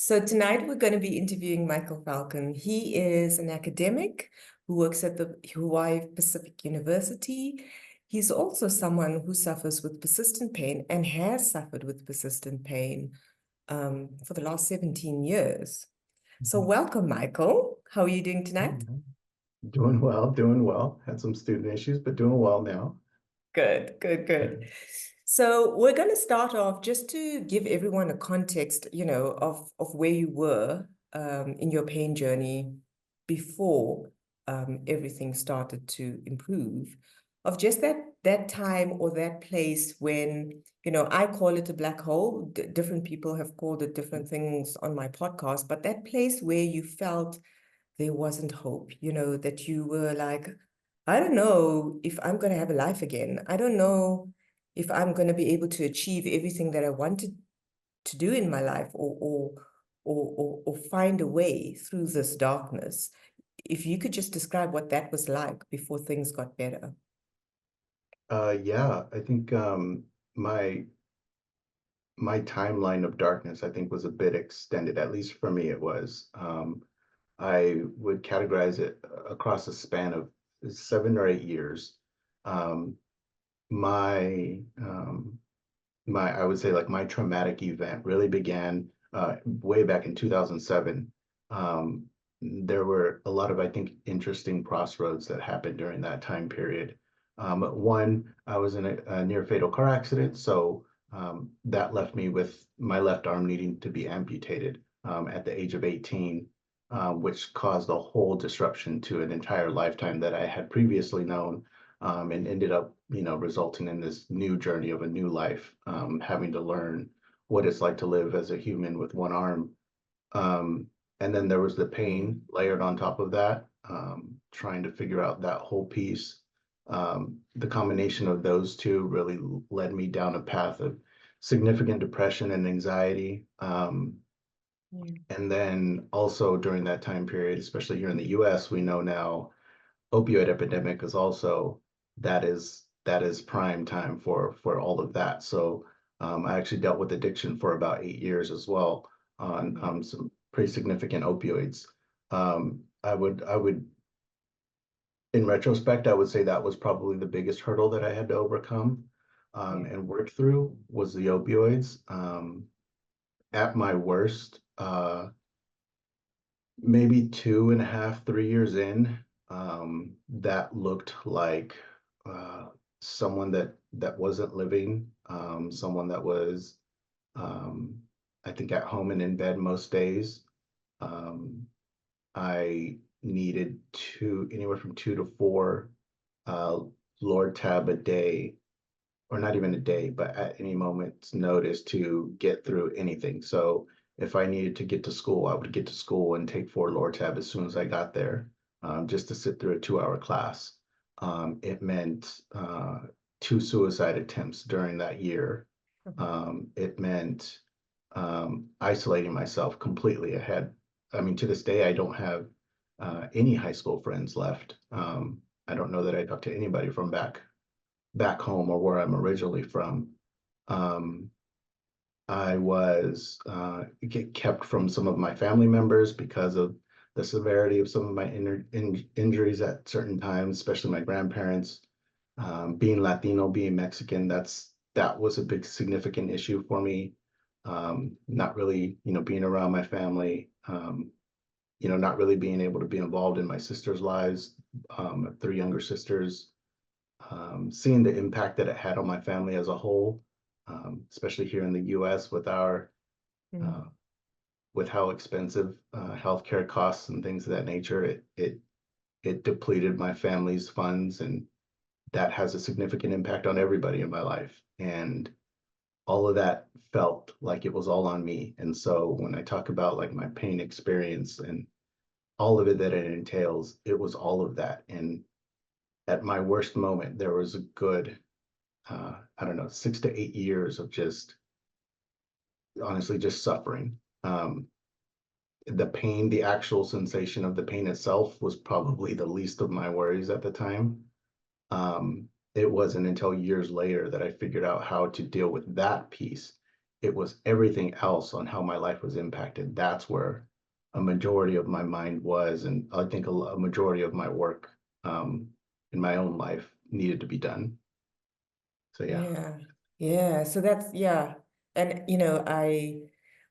So tonight we're going to be interviewing Michael Falcon. He is an academic who works at the Hawaii Pacific University. He's also someone who suffers with persistent pain and has suffered with persistent pain for the last 17 years. So welcome, Michael. How are you doing tonight? Doing well, doing well. Had some student issues, but doing well now. Good, good, good. So we're going to start off just to give everyone a context, of where you were in your pain journey before everything started to improve, of just that time or that place when, I call it a black hole. Different people have called it different things on my podcast, but that place where you felt there wasn't hope, that you were like, I don't know if I'm going to have a life again. I don't know if I'm going to be able to achieve everything that I wanted to do in my life or find a way through this darkness. If you could just describe what that was like before things got better. Yeah, I think my my timeline of darkness, I think, was a bit extended. At least for me, it was. I would categorize it across a span of 7 or 8 years. Um, my I would say, like, my traumatic event really began way back in 2007. Um, there were a lot of, I think, interesting crossroads that happened during that time period. One, I was in a near fatal car accident, so that left me with my left arm needing to be amputated at the age of 18, which caused a whole disruption to an entire lifetime that I had previously known, and ended up, resulting in this new journey of a new life, having to learn what it's like to live as a human with one arm. Um, and then there was the pain layered on top of that, trying to figure out that whole piece. The combination of those two really led me down a path of significant depression and anxiety. And then also during that time period, especially here in the US, we know now opioid epidemic is also, that is prime time for all of that. So I actually dealt with addiction for about 8 years as well on some pretty significant opioids. I would, in retrospect, I would say that was probably the biggest hurdle that I had to overcome and work through, was the opioids. At my worst, maybe 2.5, 3 years in, that looked like someone that wasn't living, someone that was, um, I think, at home and in bed most days. I needed anywhere from 2 to 4 uh, Lord tab a day, or not even a day, but at any moment's notice, to get through anything. So if I needed to get to school, I would get to school and take 4 Lord tab as soon as I got there, just to sit through a 2-hour class. It meant 2 suicide attempts during that year. It meant isolating myself completely. I mean, to this day, I don't have any high school friends left. I don't know that I talked to anybody from back home, or where I'm originally from. Um, I was kept from some of my family members because of the severity of some of my injuries at certain times, especially my grandparents. Being Latino, being Mexican, that was a big significant issue for me. Not really, being around my family, not really being able to be involved in my sister's lives, 3 younger sisters, seeing the impact that it had on my family as a whole, especially here in the US with uh, with how expensive healthcare costs and things of that nature. It depleted my family's funds, and that has a significant impact on everybody in my life. And all of that felt like it was all on me. And so when I talk about, like, my pain experience and all of it that it entails, it was all of that. And at my worst moment, there was a good, I don't know, 6 to 8 years of just, honestly, just suffering. The pain, the actual sensation of the pain itself, was probably the least of my worries at the time. It wasn't until years later that I figured out how to deal with that piece. it was everything else on how my life was impacted. That's where a majority of my mind was, and I think a majority of my work in my own life needed to be done. So yeah. Yeah. Yeah. So that's, yeah. And,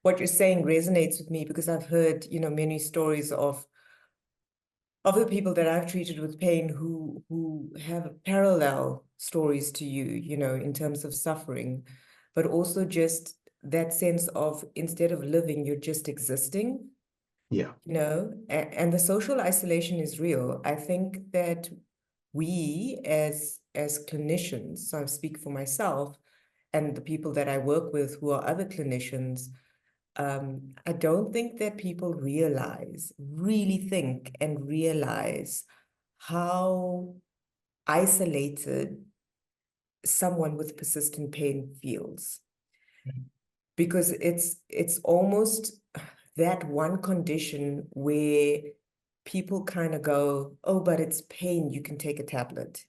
what you're saying resonates with me because I've heard, many stories of the people that I've treated with pain who have parallel stories to you, in terms of suffering, but also just that sense of instead of living, you're just existing, Yeah. and the social isolation is real. I think that we as clinicians, so I speak for myself and the people that I work with who are other clinicians, I don't think that people really think and realize how isolated someone with persistent pain feels. Because it's almost that one condition where people kind of go, oh, but it's pain, you can take a tablet,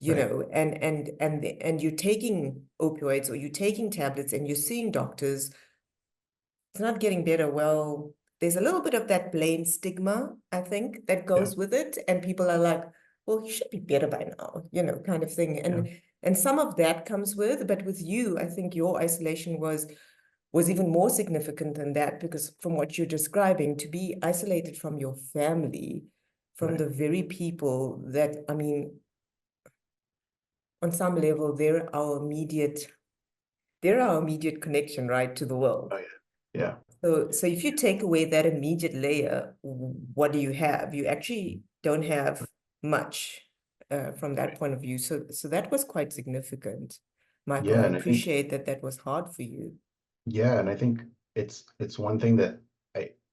Right. and you're taking opioids or you're taking tablets and you're seeing doctors, it's not getting better. Well, there's a little bit of that blame stigma, I think, that Yeah. goes with it. And people are like, well, you should be better by now, kind of thing. Yeah. And some of that comes with, but with you, I think your isolation was even more significant than that, because from what you're describing, to be isolated from your family, from Right. the very people that, I mean, on some level, they're our immediate connection, right, to the world. Oh yeah. Yeah. So if you take away that immediate layer, what do you have? You actually don't have much from that Right. point of view. So that was quite significant, Michael. Yeah. I And I think, appreciate that that was hard for you. yeah, and I think it's one thing that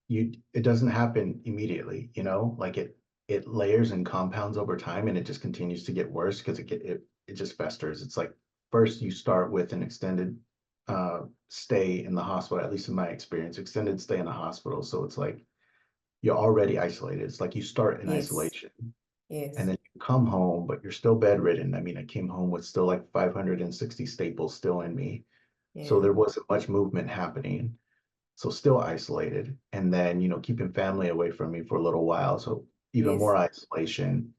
it doesn't happen immediately, like it layers and compounds over time, and it just continues to get worse because it just festers. It's like first you start with an extended stay in the hospital, at least in my experience, extended stay in the hospital. So it's like you're already isolated. It's like you start in Yes, isolation and yes, then you come home, but you're still bedridden. I mean, I came home with still like 560 staples still in me. So yeah, there wasn't much movement happening. So still isolated. And then, keeping family away from me for a little while. So even yes, more isolation.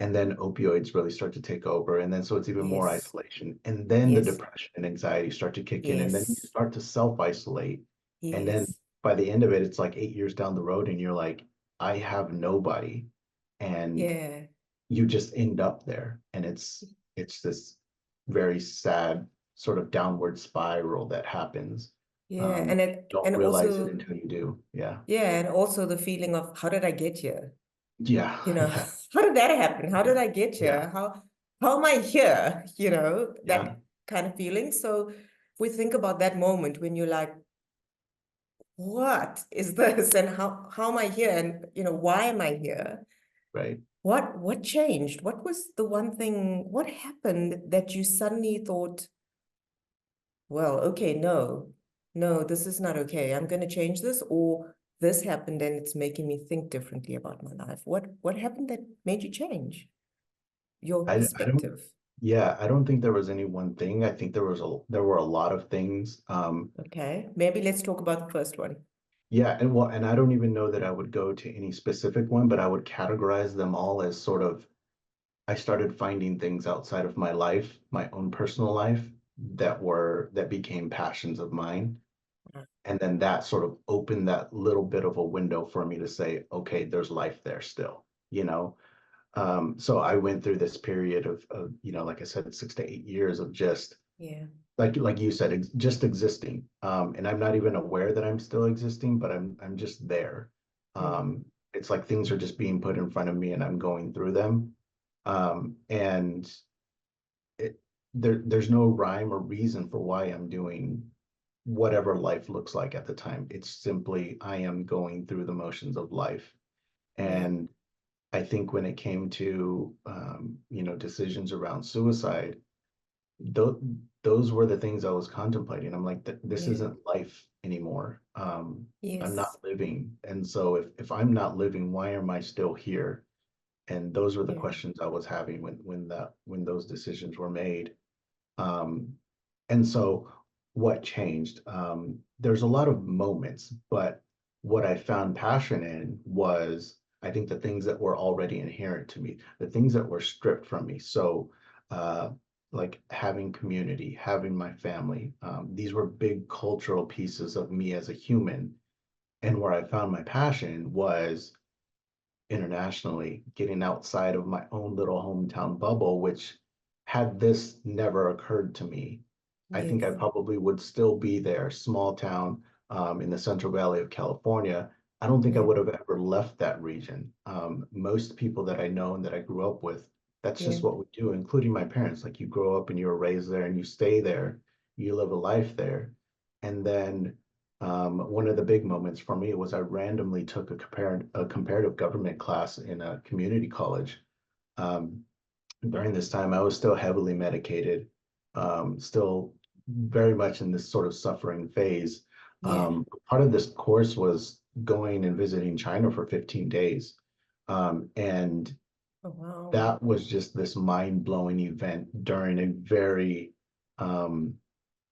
And then opioids really start to take over. And then so it's even more yes, isolation. And then the yes, depression and anxiety start to kick in. And then you yes, start to self-isolate. And then yes, by the end of it, it's like 8 years down the road, and you're like, I have nobody. And yeah, you just end up there. And it's this very sad sort of downward spiral that happens. yeah. Don't And realize it also, until you do. Yeah. yeah, and also the feeling of how did I get here? Yeah. Yeah. How did that happen? How did I get Yeah. here? How am I here? Yeah. That kind of feeling. So if we think about that moment when you're like, what is this? And how am I here? And why am I here? Right. What changed? What was the one thing, what happened that you suddenly thought, well, okay, no, this is not okay. I'm gonna change this, or this happened and it's making me think differently about my life. What happened that made you change your I don't, perspective? yeah, I don't think there was any one thing. I think there were a lot of things. Okay, maybe let's talk about the first one. Yeah, and I don't even know that I would go to any specific one, but I would categorize them all as sort of I started finding things outside of my life, my own personal life, that became passions of mine. And then that sort of opened that little bit of a window for me to say, okay, there's life there still, you know? So I went through this period of, like I said, 6 to 8 years of just Yeah, like you said, just existing. And I'm not even aware that I'm still existing, but I'm just there. mm, It's like things are just being put in front of me and I'm going through them. And there's no rhyme or reason for why I'm doing whatever life looks like at the time. It's simply I am going through the motions of life. yeah, And I think when it came to decisions around suicide, th those were the things I was contemplating. I'm like, this yeah, isn't life anymore. I'm not yes, living. And so if I'm not living, why am I still here? And those were the yeah, questions I was having when those decisions were made. Um, and so what changed. There's a lot of moments, but what I found passion in was, I think, the things that were already inherent to me, the things that were stripped from me. So, uh, like having community, having my family, these were big cultural pieces of me as a human. And where I found my passion was internationally, getting outside of my own little hometown bubble, which had this never occurred to me, I think I Yes. probably would still be there, small town in the Central Valley of California. I don't think I Yeah. would have ever left that region. Most people that I know and that I grew up with, that's Yeah. just what we do, including my parents. Like you grow up and you were raised there and you stay there, you live a life there. And then one of the big moments for me was I randomly took a comparative government class in a community college. Um, During this time, I was still heavily medicated, still very much in this sort of suffering phase. Yeah. Part of this course was going and visiting China for 15 days. And Oh, wow. that was just this mind-blowing event um,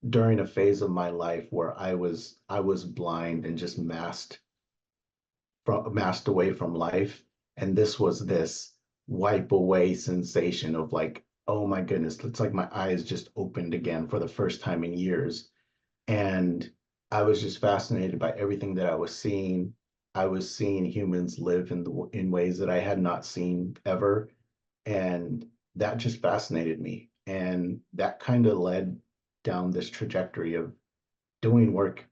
during a phase of my life where I was blind and just masked away from life. And this was this wipe away sensation of like, oh my goodness, it's like my eyes just opened again for the first time in years. And I was just fascinated by everything that I was seeing. I was seeing humans live in ways that I had not seen ever. And that just fascinated me. And that kind of led down this trajectory of doing work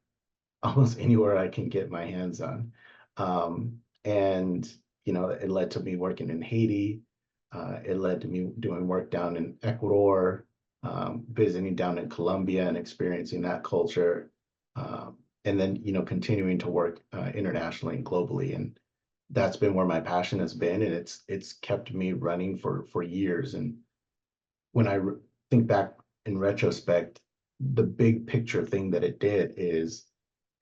almost anywhere I can get my hands on. And, it led to me working in Haiti. It led to me doing work down in Ecuador, visiting down in Colombia and experiencing that culture. And then, continuing to work internationally and globally. And that's been where my passion has been. And it's kept me running for years. And when think back in retrospect, the big picture thing that it did is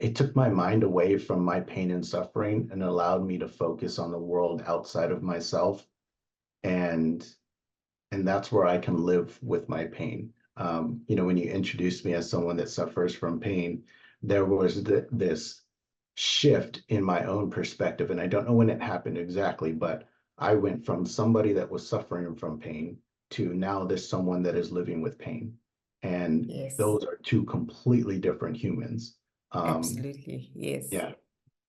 it took my mind away from my pain and suffering and allowed me to focus on the world outside of myself. And that's where I can live with my pain. When you introduced me as someone that suffers from pain, there was this shift in my own perspective. And I don't know when it happened exactly, but I went from somebody that was suffering from pain to now there's someone that is living with pain. And Yes. those are two completely different humans. Absolutely. Yes. Yeah.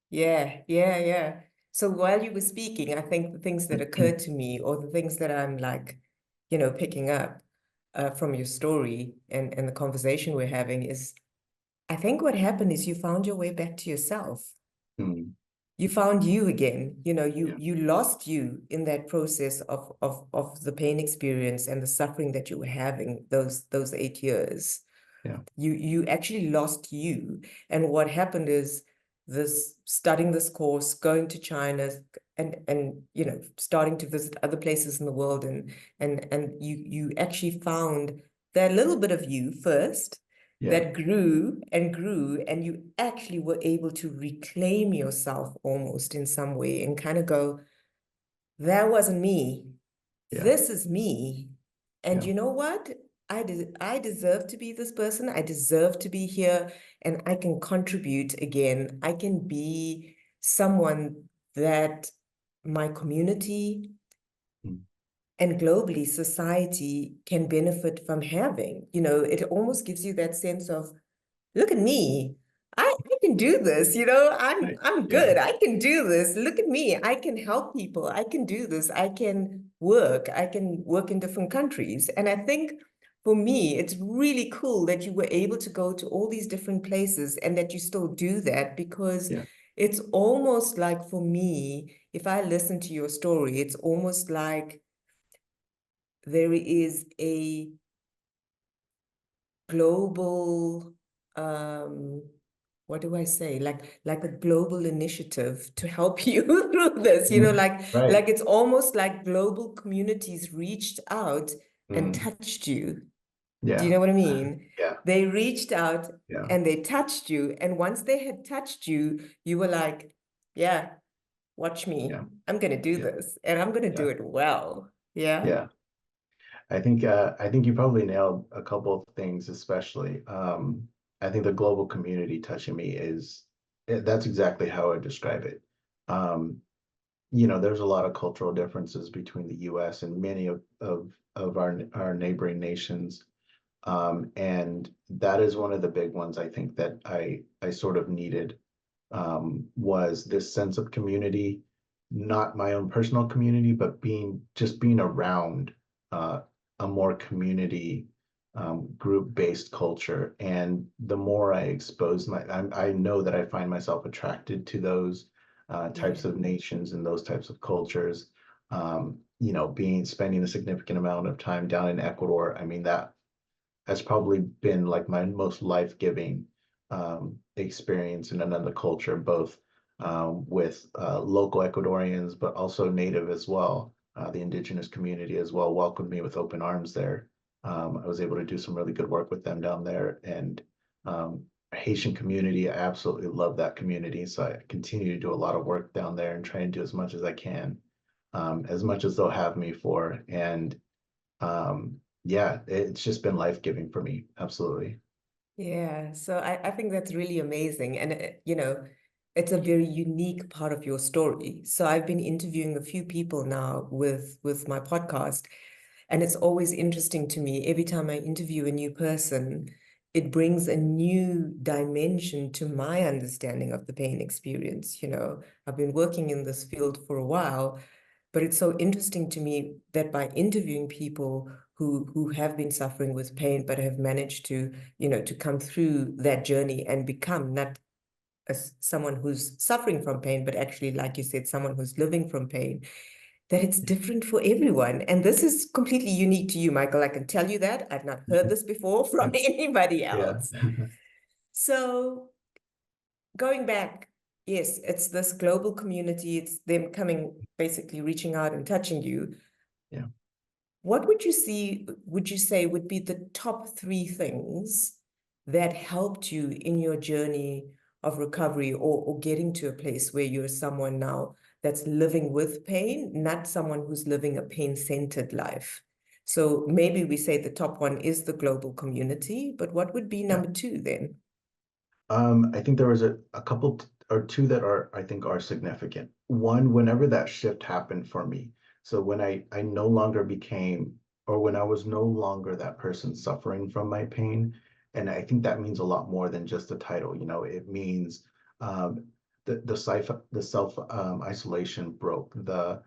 Yeah. Yeah. Yeah. So while you were speaking, I think the things that occurred to me, or the things that I'm like, picking up from your story and the conversation we're having is, I think what happened is you found your way back to yourself. Mm, You found you again. You yeah. you lost you in that process of the pain experience and the suffering that you were having those 8 years. Yeah. You actually lost you. And what happened is this studying this course, going to China, and starting to visit other places in the world, and you actually found that little bit of you first Yeah. that grew and grew, and you actually were able to reclaim yourself almost in some way and kind of go, that wasn't me. Yeah. This is me. And Yeah. you know what? I deserve to be this person. I deserve to be here, and I can contribute again. I can be someone that my community Mm, and globally society can benefit from having. It almost gives you that sense of, look at me. I can do this, I'm right. I'm Yeah. good. I can do this. Look at me. I can help people. I can do this. I can work. I can work in different countries. And I think for me, it's really cool that you were able to go to all these different places and that you still do that, because Yeah. it's almost like, for me, if I listen to your story, it's almost like there is a global, what do I say? Like a global initiative to help you through this, Mm, like right. it's almost like global communities reached out and Mm, touched you. Do you yeah. know what I mean? Yeah. They reached out Yeah. and they touched you. And once they had touched you, you were like, yeah, watch me. Yeah. I'm going to do Yeah. this, and I'm going to Yeah. do it well. Yeah. Yeah. I think you probably nailed a couple of things, especially. I think the global community touching me that's exactly how I describe it. Um, there's a lot of cultural differences between the US and many of our neighboring nations. And that is one of the big ones I think that I sort of needed, was this sense of community, not my own personal community, but being around a more community, group-based culture. And the more I expose I know that I find myself attracted to those types Yeah. of nations and those types of cultures. Spending a significant amount of time down in Ecuador, I mean, that has probably been like my most life-giving experience in another culture, both with local Ecuadorians, but also native as well. The indigenous community as well welcomed me with open arms there. I was able to do some really good work with them down there, and Haitian community, I absolutely love that community. So I continue to do a lot of work down there and try and do as much as I can, as much as they'll have me for. And yeah, it's just been life-giving for me. Absolutely. Yeah, so I think that's really amazing. And, it's a very unique part of your story. So I've been interviewing a few people now with my podcast, and it's always interesting to me. Every time I interview a new person, it brings a new dimension to my understanding of the pain experience. I've been working in this field for a while, but it's so interesting to me that by interviewing people who have been suffering with pain, but have managed to come through that journey and become not someone who's suffering from pain, but actually, like you said, someone who's living from pain, that it's different for everyone. And this is completely unique to you, Michael. I can tell you that. I've not heard this before from anybody Yeah. else. So going back, yes, it's this global community. It's them coming, basically reaching out and touching you. Yeah. What would you say would be the top three things that helped you in your journey of recovery, or getting to a place where you're someone now that's living with pain, not someone who's living a pain-centered life? So maybe we say the top one is the global community, but what would be Yeah. number two then? I think there was a couple or two that I think are significant. One, whenever that shift happened for me. So when I no longer became, or when I was no longer that person suffering from my pain, and I think that means a lot more than just the title. It means um, the self isolation broke. The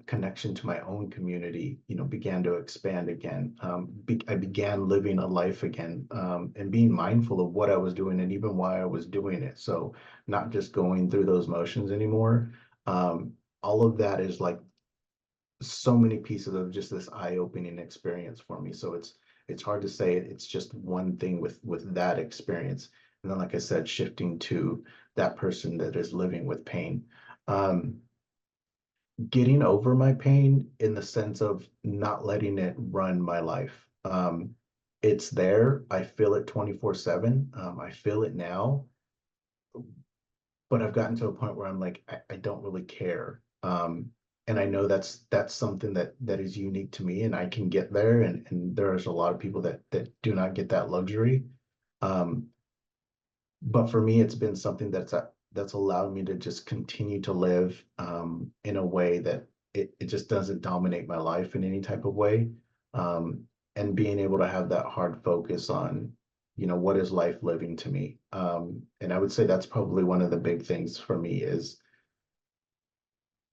connection to my own community, began to expand again. I began living a life again, and being mindful of what I was doing and even why I was doing it. So not just going through those motions anymore. Um, all of that is like so many pieces of just this eye-opening experience for me. So it's hard to say it's just one thing with that experience. And then, like I said, shifting to that person that is living with pain. Um, Getting over my pain in the sense of not letting it run my life. It's there. I feel it 24/7. I feel it now, but I've gotten to a point where I'm like, I don't really care. And I know that's something that is unique to me, and I can get there. And there's a lot of people that do not get that luxury. Um, but for me, it's been something that's allowed me to just continue to live in a way that it just doesn't dominate my life in any type of way. Um, and being able to have that hard focus on, what is life living to me? And I would say that's probably one of the big things for me is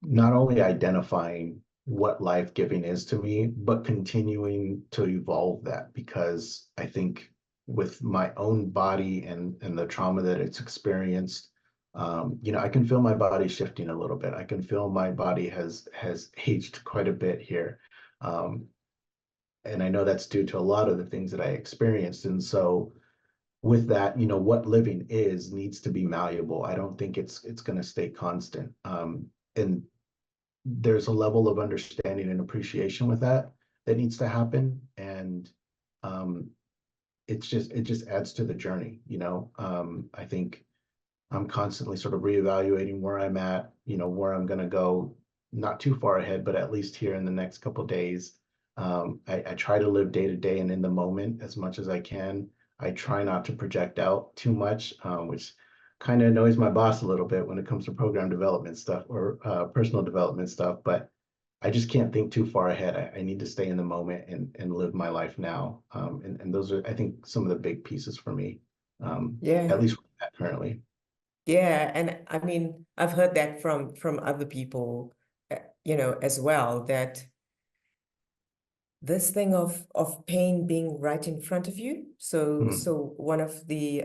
not only identifying what life giving is to me, but continuing to evolve that, because I think with my own body and the trauma that it's experienced, I can feel my body shifting a little bit. I can feel my body has aged quite a bit here. Um, and I know that's due to a lot of the things that I experienced. And so with that, what living is needs to be malleable. I don't think it's going to stay constant. And there's a level of understanding and appreciation with that needs to happen. And um, it just adds to the journey. I think I'm constantly sort of reevaluating where I'm at, where I'm going to go, not too far ahead, but at least here in the next couple of days. I try to live day to day and in the moment as much as I can. I try not to project out too much, which kind of annoys my boss a little bit when it comes to program development stuff or personal development stuff. But I just can't think too far ahead. I need to stay in the moment and live my life now. And those are, I think, some of the big pieces for me, at Yeah. least currently. Yeah, and I mean, I've heard that from other people, as well, that this thing of pain being right in front of you. So Mm, so one of the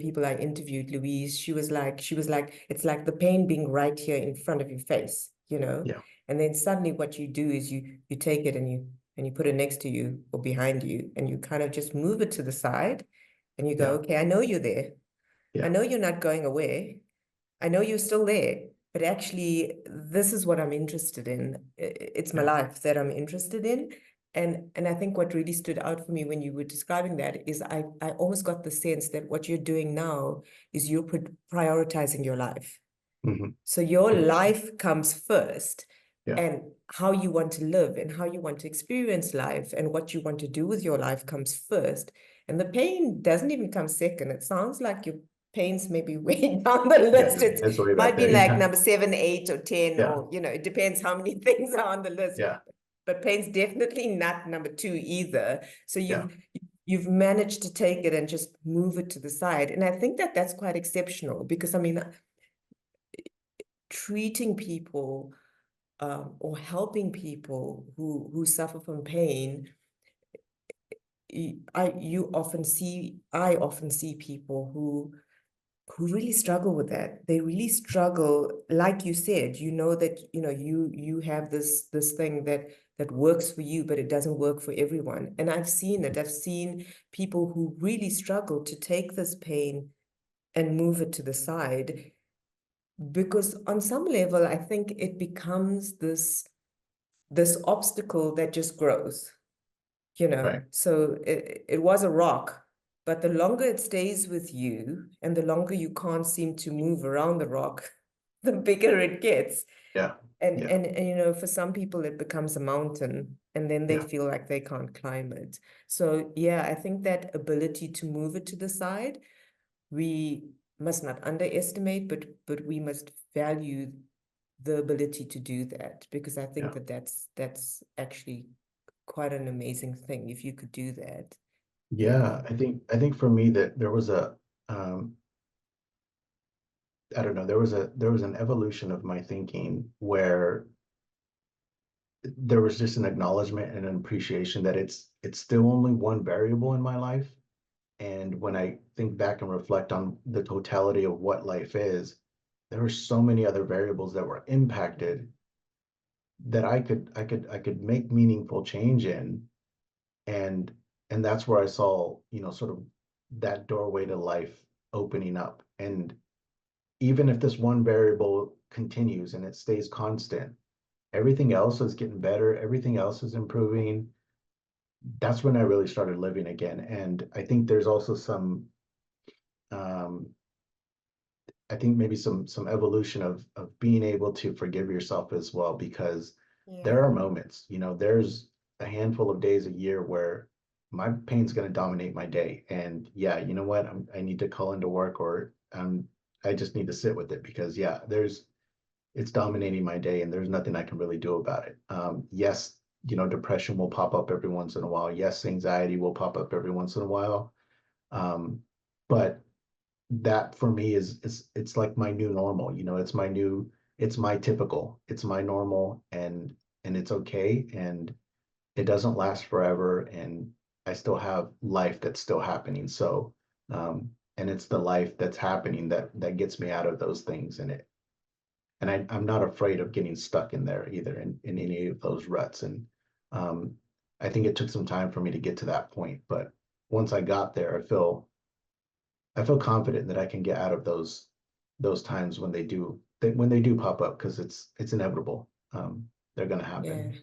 people I interviewed, Louise, she was like, it's like the pain being right here in front of your face, yeah, and then suddenly what you do is you take it and you put it next to you or behind you, and you kind of just move it to the side, and you go, yeah, okay, I know you're there. I yeah, know you're not going away. I know you're still there, but actually, this is what I'm interested in. It's my yeah. life that I'm interested in. And I think what really stood out for me when you were describing that is I almost got the sense that what you're doing now is you're prioritizing your life. Hmm. So your Yeah, life comes first, yeah, and how you want to live and how you want to experience life and what you want to do with your life comes first. And the pain doesn't even come second. It sounds like your pain's maybe way down the yeah. list. It It's way back might be there. like Yeah, number 7, 8, or 10, yeah, or, it depends how many things are on the list. yeah, But pain's definitely not number 2 either. So yeah, you've managed to take it and just move it to the side. And I think that that's quite exceptional because, I mean, treating people or helping people who suffer from pain, I often see people who really struggle with that. They really struggle, like you said, that you have this thing that works for you, but it doesn't work for everyone. And I've seen it. I've seen people who really struggle to take this pain and move it to the side, because on some level, I think it becomes this obstacle that just grows, right. So it was a rock, but the longer it stays with you and the longer you can't seem to move around the rock, the bigger it gets. Yeah, And, yeah, and, and for some people, it becomes a mountain, and then they yeah, feel like they can't climb it. So yeah, I think that ability to move it to the side, we must not underestimate, but we must value the ability to do that, because I think yeah. that that's actually quite an amazing thing if you could do that. Yeah. Yeah, I think for me that there was a I don't know, there was an evolution of my thinking where there was just an acknowledgement and an appreciation that it's still only one variable in my life. And when I think back and reflect on the totality of what life is, there were so many other variables that were impacted that I could make meaningful change in. And and that's where I saw, sort of that doorway to life opening up. And even if this one variable continues and it stays constant, everything else is getting better, everything else is improving. That's when I really started living again. And I think there's also um, I think maybe some evolution of being able to forgive yourself as well, because there Yeah. are moments, there's a handful of days a year where my pain's going to dominate my day. And yeah, you know what? I need to call into work, or I just need to sit with it because yeah, it's dominating my day and there's nothing I can really do about it. Yes, depression will pop up every once in a while. Yes, anxiety will pop up every once in a while. Um, but that for me is it's like my new normal. It's my typical, it's my normal, and it's okay, and it doesn't last forever, and I still have life that's still happening. So and it's the life that's happening that gets me out of those things, and I'm not afraid of getting stuck in there either, in any of those ruts. And um, I think it took some time for me to get to that point, but once I got there, I feel confident that I can get out of those times when they do pop up, because it's inevitable. They're going to Yeah. happen.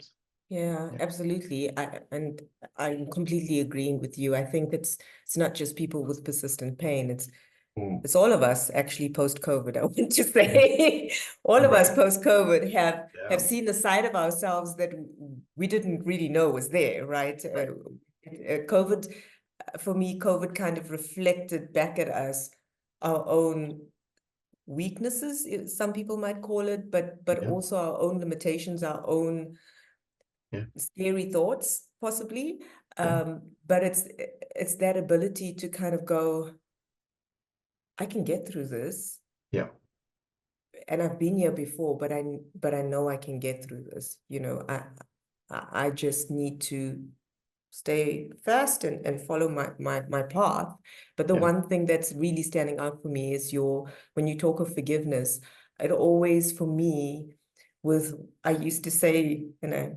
Yeah, Yeah. absolutely. And I'm completely agreeing with you. I think it's not just people with persistent pain. Mm. It's all of us actually post-COVID. I want to say all of us Right. post-COVID have Yeah. seen the side of ourselves that we didn't really know was there, right? Right. COVID, for me, COVID kind of reflected back at us our own weaknesses, some people might call it, but Yeah, also our own limitations, our own yeah, scary thoughts, possibly. yeah, But it's that ability to kind of go, I can get through this, yeah, and I've been here before, but I know I can get through this. I just need to stay fast and follow my path. But the yeah, one thing that's really standing out for me is when you talk of forgiveness, it always for me with I used to say, and I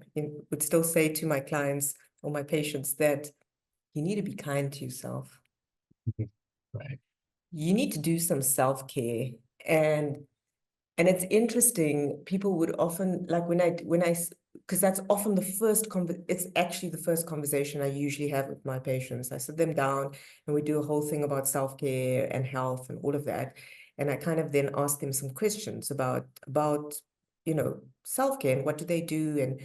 would still say to my clients or my patients that you need to be kind to yourself. right, You need to do some self-care. And and it's interesting, people would often, like because that's often it's actually the first conversation I usually have with my patients. I sit them down and we do a whole thing about self-care and health and all of that. And I kind of then ask them some questions about, self-care and what do they do? And,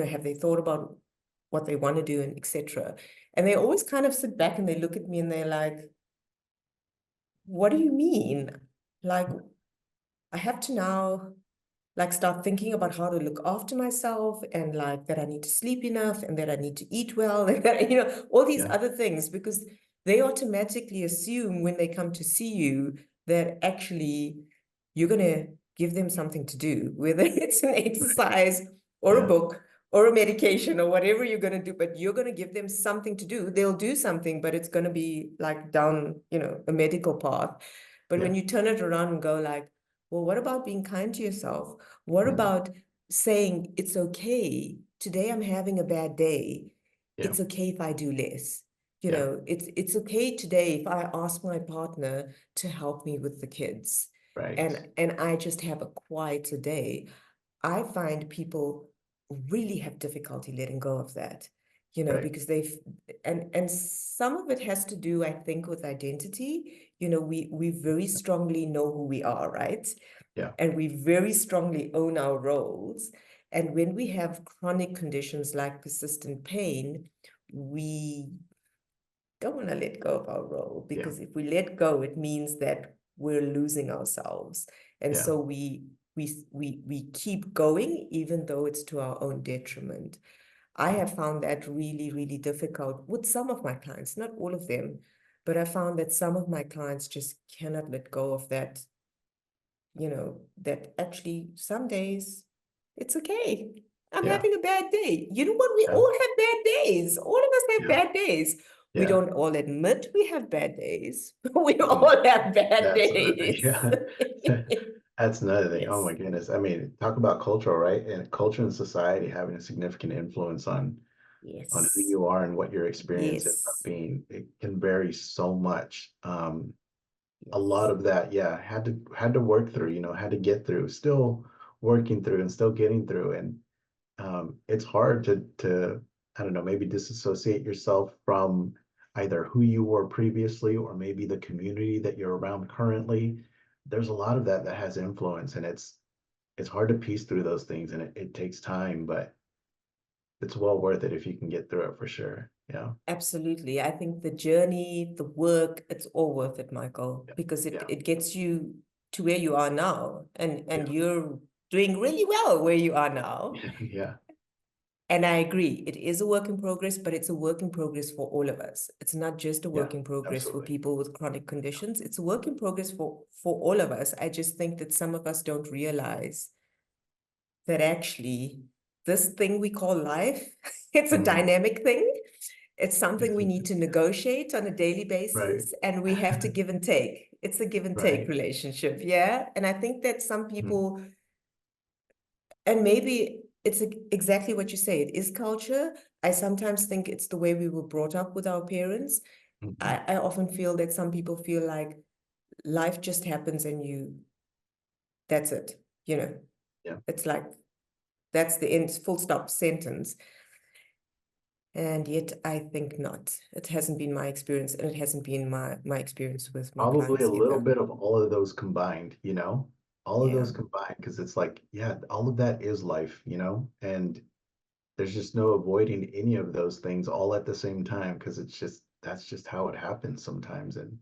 have they thought about what they want to do and etc. And they always kind of sit back and they look at me and they're like, what do you mean? Like, I have to now like start thinking about how to look after myself and like that I need to sleep enough and that I need to eat well and that, all these yeah, other things because they automatically assume when they come to see you that actually you're going to give them something to do, whether it's an right, exercise or a yeah, book or a medication or whatever you're going to do, but you're going to give them something to do. They'll do something, but it's going to be like down, a medical path. But yeah, when you turn it around and go like, well, what about being kind to yourself? What mm, about saying it's okay? Today I'm having a bad day. yeah, It's okay if I do less. yeah, It's okay today if I ask my partner to help me with the kids right, and I just have a quieter day. I find people really have difficulty letting go of that, right, because and some of it has to do, I think, with identity. We very strongly know who we are, right? yeah, And we very strongly own our roles. And when we have chronic conditions like persistent pain, we don't want to let go of our role yeah, because if we let go, it means that we're losing ourselves. And yeah, so we keep going even though it's to our own detriment. I yeah, have found that really, really difficult with some of my clients, not all of them, but I found that some of my clients just cannot let go of that, that actually some days it's okay. I'm yeah, having a bad day. You know what? We yeah, all have bad days. All of us have yeah, bad days. We yeah. don't all admit we have bad days, but we Oh, all have bad that's another thing. days. Yeah. That's another thing. Oh Yes. my goodness. I mean, talk about cultural, right? And culture and society having a significant influence on who Yes. you are and what your experience ends up Yes. being. It can vary so much. A lot Yes. of that, yeah, had to work through, had to get through, still working through and still getting through. And it's hard to I don't know, maybe disassociate yourself from either who you were previously or maybe the community that you're around currently. There's a lot of that that has influence, and it's hard to piece through those things, and it takes time, but it's well worth it if you can get through it for sure. Yeah, Absolutely. I think the journey, the work, it's all worth it, Michael, yeah, because it, yeah, it gets you to where you are now. And yeah, you're doing really well where you are now. yeah, And I agree, it is a work in progress, but it's a work in progress for all of us. It's not just a yeah, work in progress for absolutely. people with chronic conditions. It's a work in progress for all of us. I just think that some of us don't realize that actually this thing we call life, it's a Mhm. dynamic thing. It's something we need to negotiate on a daily Right, basis, and we have to give and take. It's a give and take right. relationship, yeah? And I think that some Mhm, people, and maybe it's exactly what you say, it is culture. I sometimes think it's the way we were brought up with our parents. mhm. I often feel that some people feel like life just happens and that's it, Yeah. It's like, that's the end, full stop sentence. And yet I think not. It hasn't been my experience, and it hasn't been my experience with my Probably a clients little either. bit of all of those combined, all of Yeah. those combined, because it's like, yeah, all of that is life, and there's just no avoiding any of those things all at the same time, because that's just how it happens sometimes. And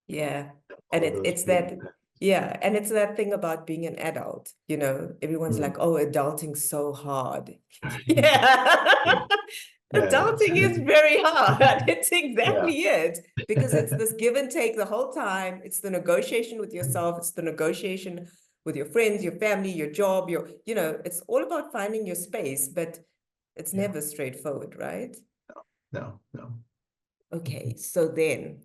Yeah. And all of those it's that, feelings. yeah. And it's that thing about being an adult, everyone's Mm. like, oh, adulting's so hard. Yeah. Yeah, yeah, Adulting is very hard. It's yeah, exactly it. Because it's this give and take the whole time. It's the negotiation with yourself. It's the negotiation with your friends, your family, your job, it's all about finding your space, but it's yeah. never straightforward, right? No, no. Okay, so then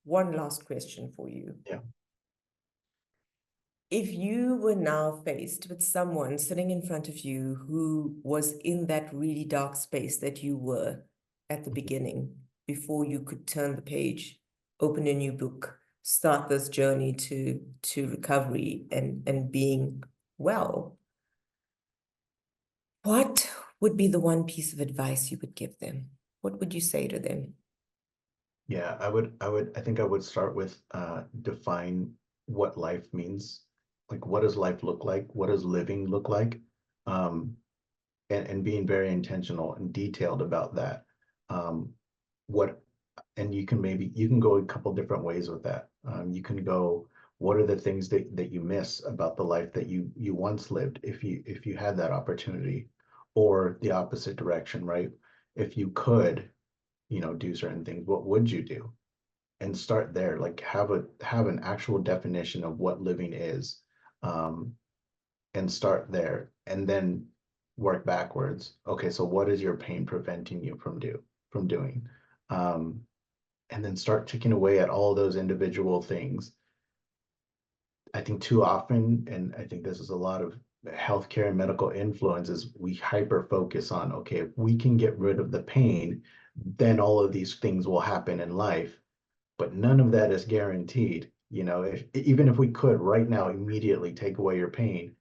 one last question for you. Yeah. If you were now faced with someone sitting in front of you who was in that really dark space that you were at the beginning, before you could turn the page, open a new book, start this journey to recovery and being well, what would be the one piece of advice you would give them? What would you say to them? Yeah, I think I would start with define what life means. Like, what does life look like? What does living look like? Um, and being very intentional and detailed about that. Um, what and you can go a couple different ways with that. You can go, what are the things that you miss about the life that you once lived, if you had that opportunity, or the opposite direction, right? If you could, do certain things, what would you do? And start there, like have an actual definition of what living is, um, and start there, and then work backwards. Okay, so what is your pain preventing you from doing? Um, and then start ticking away at all those individual things. I think too often, and I think this is a lot of healthcare and medical influences, we hyper focus on, okay, if we can get rid of the pain, then all of these things will happen in life. But none of that is guaranteed. If even if we could right now immediately take away your pain,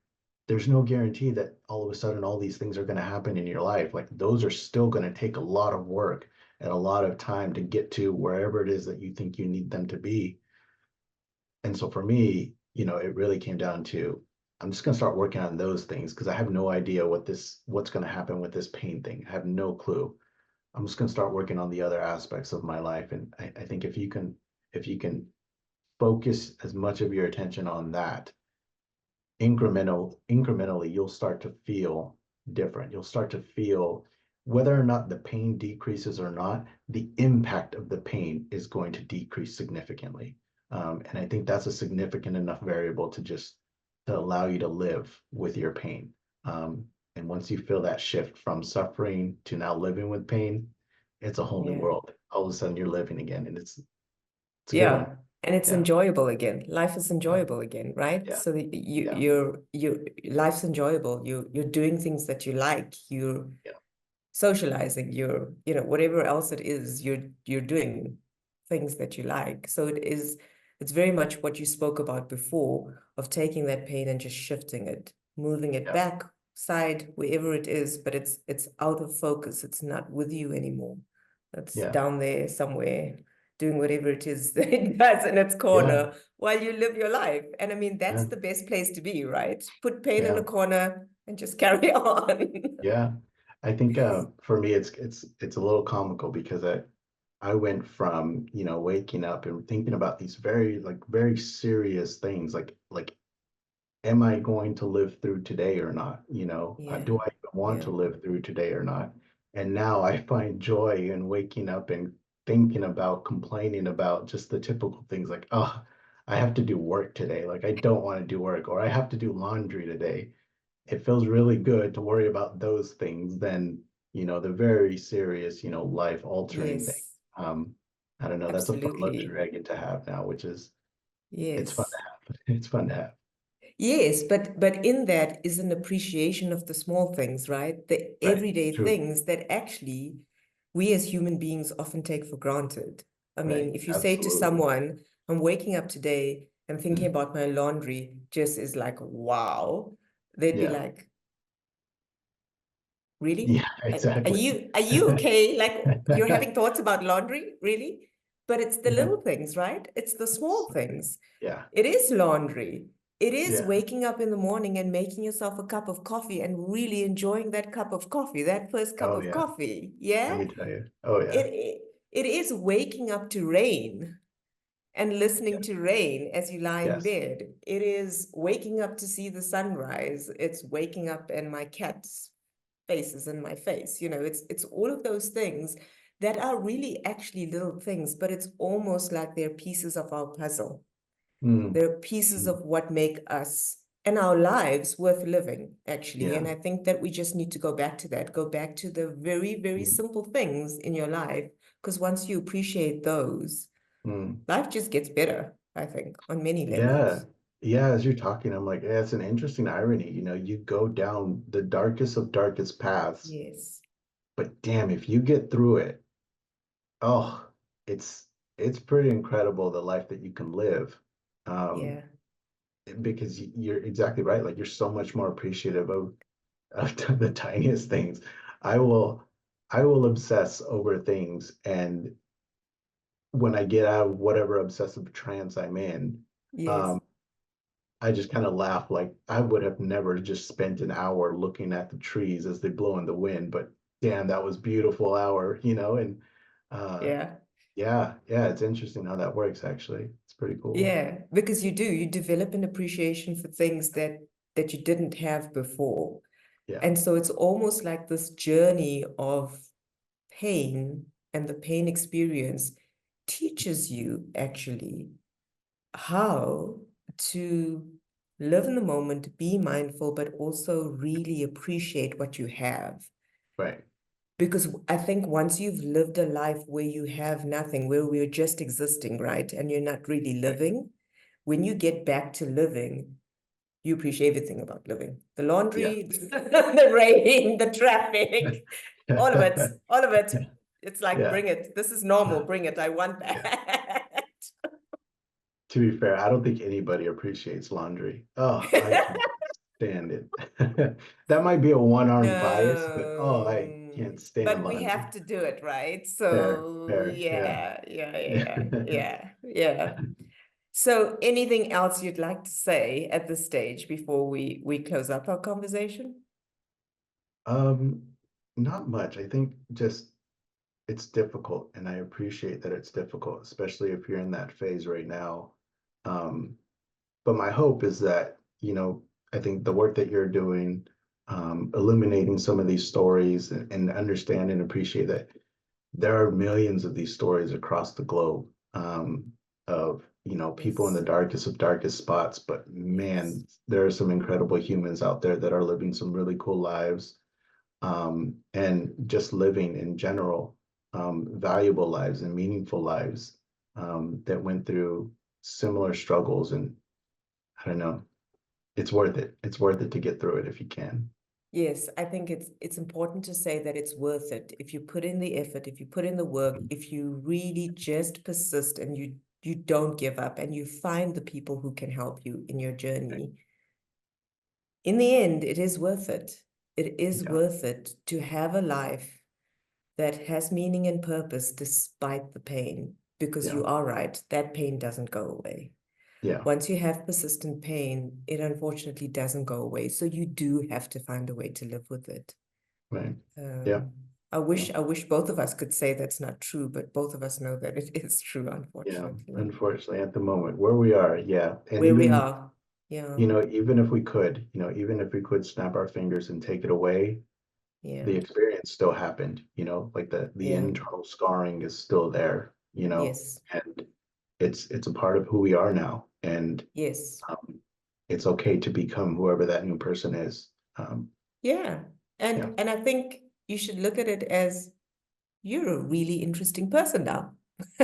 there's no guarantee that all of a sudden all these things are going to happen in your life. Like, those are still going to take a lot of work and a lot of time to get to wherever it is that you think you need them to be. And so for me, it really came down to, I'm just going to start working on those things, because I have no idea what's going to happen with this pain thing. I have no clue. I'm just going to start working on the other aspects of my life. And I think if you can focus as much of your attention on that, incrementally, you'll start to feel different. You'll start to feel, whether or not the pain decreases or not, the impact of the pain is going to decrease significantly. And I think that's a significant enough variable to allow you to live with your pain. And once you feel that shift from suffering to now living with pain, it's a whole new Yeah. world. All of a sudden you're living again, and it's a good one. Yeah. And it's Yeah. enjoyable again. Life is Yeah. enjoyable again, right? Yeah. So that Yeah. you life's enjoyable. You're doing things that you like. You're Yeah. socializing. Whatever else it is, you're doing things that you like. So it's very much what you spoke about before, of taking that pain and just shifting it, moving it Yeah. back, side, wherever it is, but it's out of focus. It's not with you anymore. It's Yeah. down there somewhere, doing whatever it is that it does in its Yeah. corner while you live your life. And I mean, that's Yeah. the best place to be, right? Put pain in Yeah. a corner and just carry on. Yeah. I think for me it's a little comical, because I went from, waking up and thinking about these very serious things, like, am I going to live through today or not? Yeah, Do I even want yeah, to live through today or not? And now I find joy in waking up and thinking about, complaining about just the typical things, like, oh, I have to do work today. Like, I don't want to do work, or I have to do laundry today. It feels really good to worry about those things than, the very serious, life altering thing. yes, Um, I don't know. That's a fun absolutely. luxury I get to have now, which is, it's fun to Yes. have. It's fun to have. Yes, but in that is an appreciation of the small things, right? The Right. everyday True. things that actually we as human beings often take for granted. I Right. mean, if you say to Absolutely. someone, I'm waking up today and thinking Mm. about my laundry, just is like, wow, they'd be Yeah. like, really? Yeah. Are Exactly. you okay? Like, you're having thoughts about laundry, really? But it's the Yeah. little things, right? It's the small things. Yeah. It is laundry. It is Yeah. waking up in the morning and making yourself a cup of coffee and really enjoying that cup of coffee, that first cup Oh of yeah. coffee. Let Yeah. me tell you. Oh yeah. It is waking up to rain and listening to rain as you lie in Yes. bed. It is waking up to see the sunrise. It's waking up and my cat's face is in my face. It's all of those things that are really actually little things, but it's almost like they're pieces of our puzzle. Mm. They're pieces Mm. of what make us and our lives worth living, actually. Yeah. And I think that we just need to go back to that, go back to the very, very Mm. simple things in your life. Because once you appreciate those, Mm. life just gets better, I think, on many Yeah. levels. Yeah. As you're talking, I'm like, yeah, it's an interesting irony. You go down the darkest of darkest paths, Yes. but damn, if you get through it, oh, it's it's pretty incredible the life that you can live. Um, Yeah. because you're exactly right. Like you're so much more appreciative of the tiniest things. I will I will obsess over things, and when I get out of whatever obsessive trance I'm in, Yes. um, I just kind of laugh like I would have never just spent an hour looking at the trees as they blow in the wind, but damn, that was beautiful hour, and uh Yeah. yeah, yeah, it's interesting how that works actually. It's pretty cool. Yeah. Because you develop an appreciation for things that you didn't have before. Yeah, And so it's almost like this journey of pain, and the pain experience teaches you actually how to live in the moment, be mindful, but also really appreciate what you have. right, Because I think once you've lived a life where you have nothing, where we're just existing, right? And you're not really right. living, when you get back to living, you appreciate everything about living. The Yeah. laundry, the rain, the traffic, all of it. It's like, Yeah. bring it. This is normal. Yeah. Bring it. I want Yeah. that. To be fair, I don't think anybody appreciates laundry. Oh, I can't stand it. That might be a one-armed bias, but oh, I No, can't stand but we laundry. have to do it, right? Fair, So fair, yeah. yeah, yeah, yeah, yeah, yeah, yeah. So anything else you'd like to say at this stage before we close up our conversation? Um, Not much. I think just it's difficult, and I appreciate that it's difficult, especially if you're in that phase right now. Um, but my hope is that, I think the work that you're doing, illuminating some of these stories and understand and appreciate that there are millions of these stories across the globe, of people in the Yes, darkest of darkest spots. But yes, man, there are some incredible humans out there that are living some really cool lives, and just living in general, valuable lives and meaningful lives, that went through similar struggles. And I don't know, it's worth it. It's worth it to get through it if you can. yes. I think it's important to say that it's worth it if you put in the effort, if you put in the work, if you really just persist and you don't give up and you find the people who can help you in your journey. In the end, it is worth it. It is Yeah, worth it to have a life that has meaning and purpose despite the pain, because yeah, you are right, that pain doesn't go away. yeah, Once you have persistent pain, it unfortunately doesn't go away. So you do have to find a way to live with it. right. Yeah, Um, I yeah, wish both of us could say that's not true, but both of us know that it is true, yeah. unfortunately. Unfortunately, at the moment where we are, yeah. And Where we even, are. Yeah, even if we could, even if we could snap our fingers and take it away, yeah, the experience still happened, like the yeah. internal scarring is still there, Yes, and it's a part of who we are now. And yes. um, it's okay to become whoever that new person is. Yeah. Yeah, And I think you should look at it as you're a really interesting person now.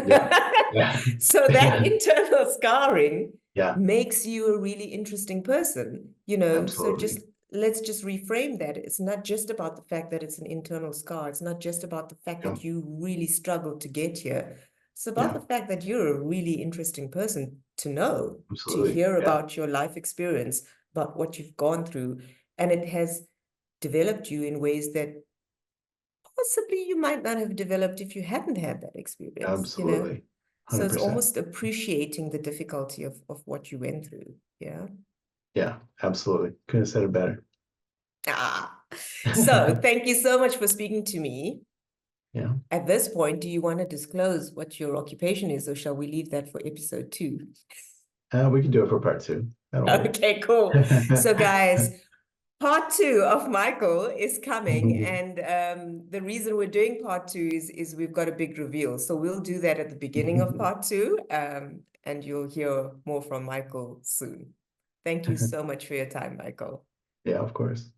yeah, yeah, So that internal scarring yeah, makes you a really interesting person, So absolutely. let's just reframe that. It's not just about the fact that it's an internal scar. It's not just about the fact Yeah, that you really struggled to get here. It's about yeah, the fact that you're a really interesting person to know, to absolutely. hear Yeah, about your life experience, about what you've gone through. And it has developed you in ways that possibly you might not have developed if you hadn't had that experience. absolutely. So it's 100%. almost appreciating the difficulty of what you went through. Yeah. Yeah, absolutely. Couldn't have said it better. Ah. So thank you so much for speaking to me. Yeah. At this point, do you want to disclose what your occupation is, or shall we leave that for episode 2? We can do it for part 2. That'll work. Okay, cool. So guys, part 2 of Michael is coming, and the reason we're doing part 2 is we've got a big reveal. So we'll do that at the beginning of part 2, and you'll hear more from Michael soon. Thank you so much for your time, Michael. Yeah, of course.